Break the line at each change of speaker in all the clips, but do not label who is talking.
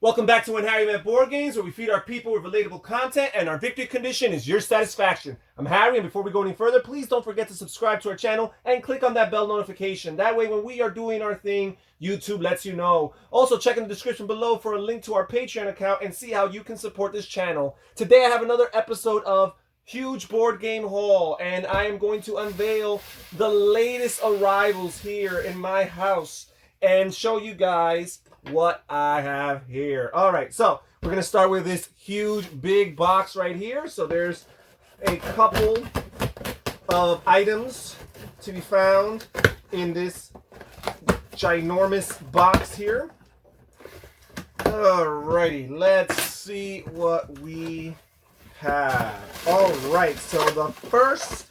Welcome back to When Harry Met Board Games, where we feed our people with relatable content, and our victory condition is your satisfaction. I'm Harry, and before we go any further, please don't forget to subscribe to our channel and click on that bell notification. That way, when we are doing our thing, YouTube lets you know. Also, check in the description below for a link to our Patreon account and see how you can support this channel. Today, I have another episode of Huge Board Game Haul, and I am going to unveil the latest arrivals here in my house and show you guys what I have here. All right, so we're gonna start with this huge big box right here. So there's a couple of items to be found in this ginormous box here. Alrighty, let's see what we have. All right, so the first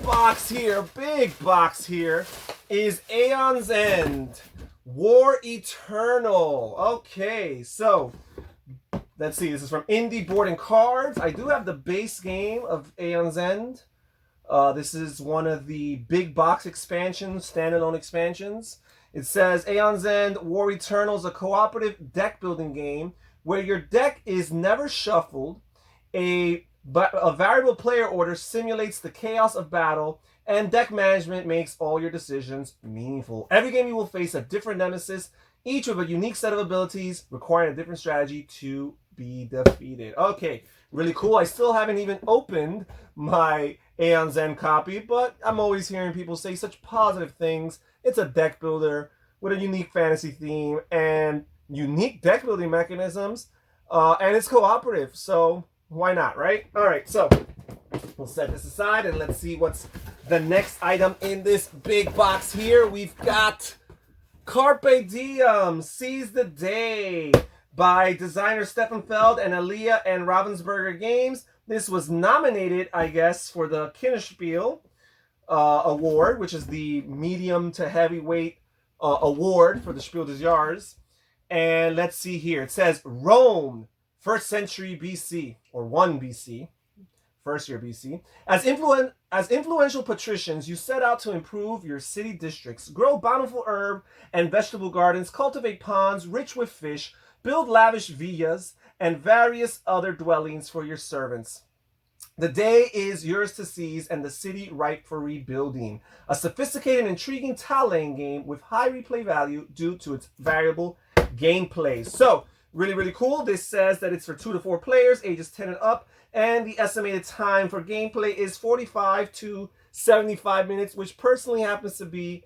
box here, big box here, is Aeon's End War Eternal. Okay, so let's see. This is from Indie Board and Cards. I do have the base game of Aeon's End. This is one of the big box expansions, standalone expansions. It says Aeon's End War Eternal is a cooperative deck building game where your deck is never shuffled. A variable player order simulates the chaos of battle, and deck management makes all your decisions meaningful. Every game you will face a different nemesis, each with a unique set of abilities requiring a different strategy to be defeated. Okay, really cool. I still haven't even opened my Aeon's End copy, but I'm always hearing people say such positive things. It's a deck builder with a unique fantasy theme and unique deck building mechanisms, and it's cooperative, so why not, right? All right, so we'll set this aside and let's see what's the next item in this big box here. We've got Carpe Diem, Seize the Day by designer Stefan Feld and Aliyah and Ravensburger Games. This was nominated, I guess, for the Kinderspiel award, which is the medium to heavyweight award for the Spiel des Jahres. And let's see here. It says Rome, 1st century BC, or 1 BC. First year BC. As influential patricians, you set out to improve your city districts, grow bountiful herb and vegetable gardens, cultivate ponds rich with fish, build lavish villas, and various other dwellings for your servants. The day is yours to seize and the city ripe for rebuilding. A sophisticated and intriguing tile-laying game with high replay value due to its variable gameplay. So, really, really cool. This says that it's for 2 to 4 players, ages 10 and up, and the estimated time for gameplay is 45 to 75 minutes, which personally happens to be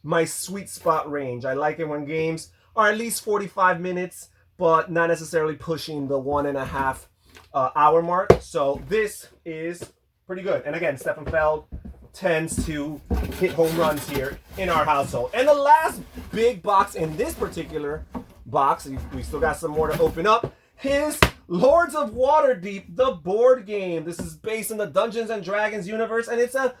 my sweet spot range. I like it when games are at least 45 minutes, but not necessarily pushing the 1.5 hour mark. So this is pretty good. And again, Stefan Feld tends to hit home runs here in our household. And the last big box in this particular box, we still got some more to open up, is Lords of Waterdeep, the board game. This is based in the Dungeons and Dragons universe, and it's a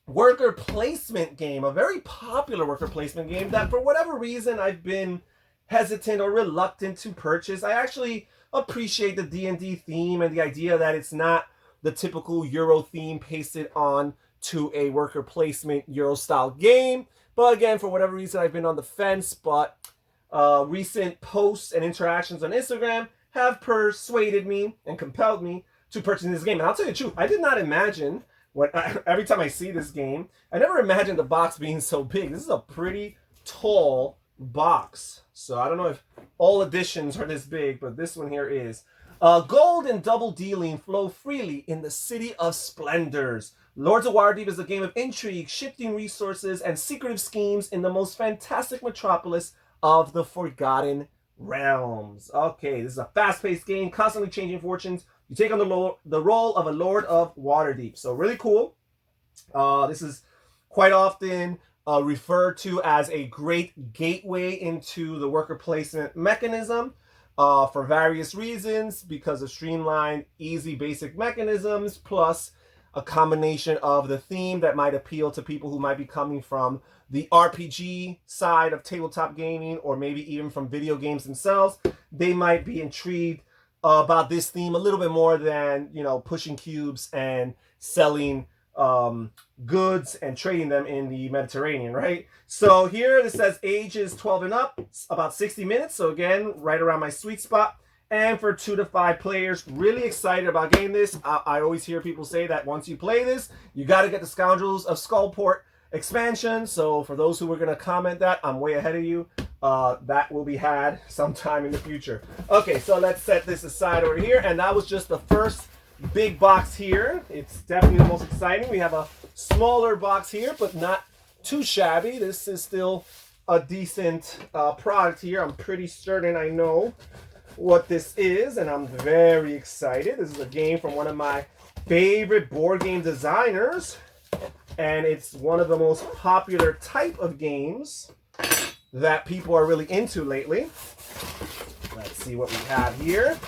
worker placement game, a very popular worker placement game that for whatever reason I've been hesitant or reluctant to purchase. I actually appreciate the D&D theme and the idea that it's not the typical Euro theme pasted on to a worker placement Euro style game. But again, for whatever reason, I've been on the fence, but recent posts and interactions on Instagram have persuaded me and compelled me to purchase this game. And I'll tell you the truth, I did not imagine, every time I see this game, I never imagined the box being so big. This is a pretty tall box. So I don't know if all editions are this big, but this one here is. Gold and double dealing flow freely in the City of Splendors. Lords of Waterdeep is a game of intrigue, shifting resources, and secretive schemes in the most fantastic metropolis of the Forgotten Realms. Okay, this is a fast-paced game, constantly changing fortunes. You take on the role of a Lord of Waterdeep. So really cool. This is quite often referred to as a great gateway into the worker placement mechanism for various reasons, because of streamlined, easy, basic mechanisms, plus a combination of the theme that might appeal to people who might be coming from the RPG side of tabletop gaming, or maybe even from video games themselves. They might be intrigued about this theme a little bit more than, you know, pushing cubes and selling goods and trading them in the Mediterranean, right? So here it says ages 12 and up, about 60 minutes. So again, right around my sweet spot. And for 2 to 5 players, really excited about getting this. I always hear people say that once you play this, you got to get the Scoundrels of Skullport expansion. So for those who were going to comment that, I'm way ahead of you. That will be had sometime in the future. Okay, so let's set this aside over here. And that was just the first big box here. It's definitely the most exciting. We have a smaller box here, but not too shabby. This is still a decent product here. I'm pretty certain I know what this is, and I'm very excited. This is a game from one of my favorite board game designers, and it's one of the most popular type of games that people are really into lately. Let's see what we have here.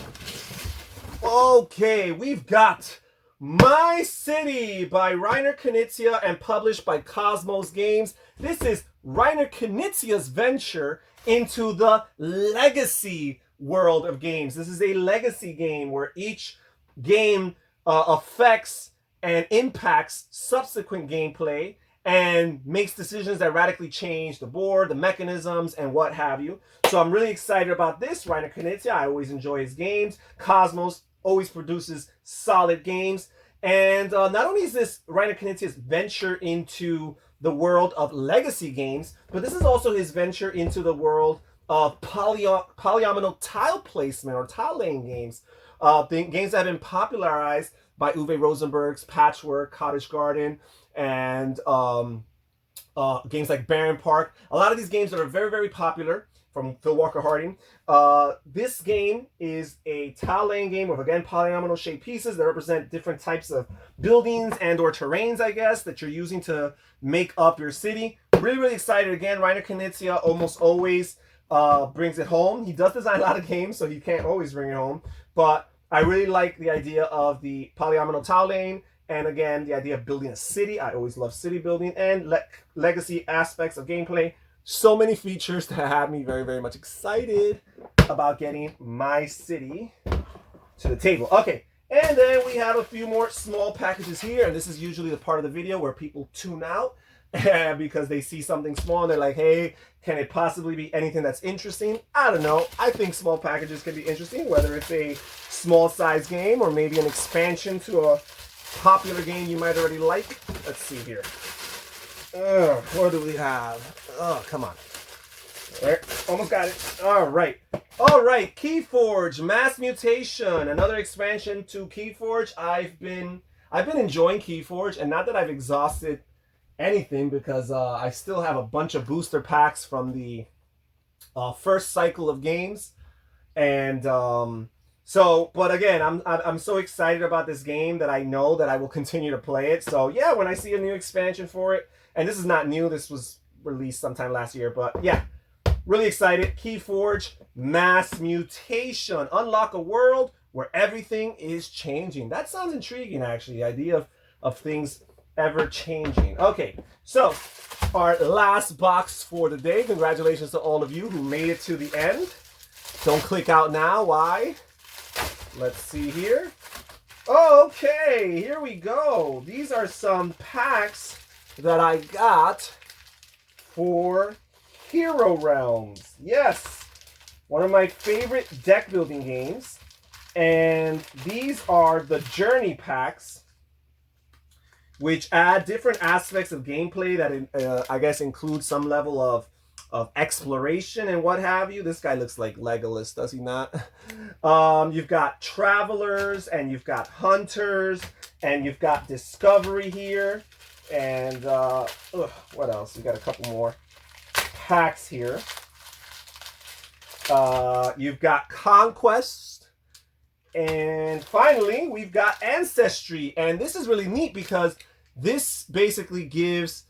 Okay, we've got My City by Reiner Knizia and published by Cosmos Games. This is Reiner Knizia's venture into the legacy world of games. This is a legacy game where each game affects and impacts subsequent gameplay and makes decisions that radically change the board, the mechanisms, and what have you. So I'm really excited about this. Reiner Knizia, I always enjoy his games. Cosmos always produces solid games. And not only is this Reiner Knizia's venture into the world of legacy games, but this is also his venture into the world of polyomino tile placement or tile laying games. Games that have been popularized by Uwe Rosenberg's Patchwork, Cottage Garden, and games like Barren Park. A lot of these games that are very, very popular from Phil Walker Harding. This game is a tile laying game with, again, polyomino shaped pieces that represent different types of buildings and or terrains, I guess, that you're using to make up your city. Really, really excited. Again, Reiner Knizia almost always brings it home. He does design a lot of games, so he can't always bring it home. But I really like the idea of the polyomino tile laying, and again, the idea of building a city. I always love city building and legacy aspects of gameplay. So many features that have me very, very much excited about getting My City to the table. Okay, and then we have a few more small packages here, and this is usually the part of the video where people tune out because they see something small and they're like, hey, can it possibly be anything that's interesting? I don't know. I think small packages can be interesting, whether it's a small size game or maybe an expansion to a popular game you might already like. Let's see here. What do we have? Oh, come on. There, almost got it. All right. Keyforge Mass Mutation, another expansion to Keyforge. I've been enjoying Keyforge, and not that I've exhausted anything, because I still have a bunch of booster packs from the first cycle of games, and but again, I'm so excited about this game that I know that I will continue to play it. So yeah, when I see a new expansion for it, and this is not new, this was released sometime last year, but yeah, really excited. Keyforge Mass Mutation, unlock a world where everything is changing. That sounds intriguing, actually, the idea of things ever changing. Okay, so our last box for the day. Congratulations to all of you who made it to the end. Don't click out now. Why? Let's see here. Okay, here we go. These are some packs that I got for Hero Realms. Yes, one of my favorite deck building games. And these are the Journey packs, which add different aspects of gameplay that I guess include some level of exploration and what have you. This guy looks like Legolas, does he not? You've got Travelers, and you've got Hunters, and you've got Discovery here. And what else? We got a couple more packs here. You've got Conquest. And finally, we've got Ancestry. And this is really neat because this basically gives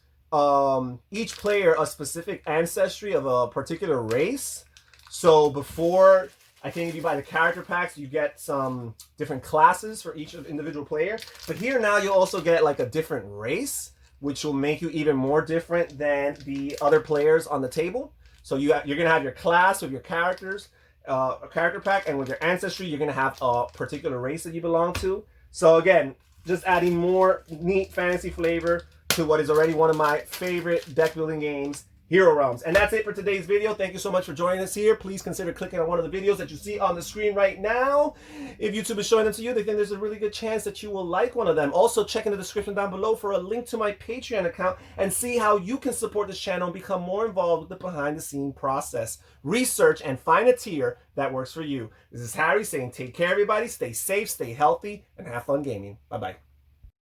each player a specific ancestry of a particular race. So before, I think if you buy the character packs, you get some different classes for each individual player. But here now you'll also get like a different race, which will make you even more different than the other players on the table. So you're going to have your class with your characters, a character pack, and with your ancestry, you're going to have a particular race that you belong to. So again, just adding more neat fantasy flavor to what is already one of my favorite deck building games, Hero Realms. And that's it for today's video. Thank you so much for joining us here. Please consider clicking on one of the videos that you see on the screen right now. If YouTube is showing them to you, they think there's a really good chance that you will like one of them. Also, check in the description down below for a link to my Patreon account and see how you can support this channel and become more involved with the behind-the-scene process. Research and find a tier that works for you. This is Harry saying take care, everybody. Stay safe, stay healthy, and have fun gaming. Bye-bye.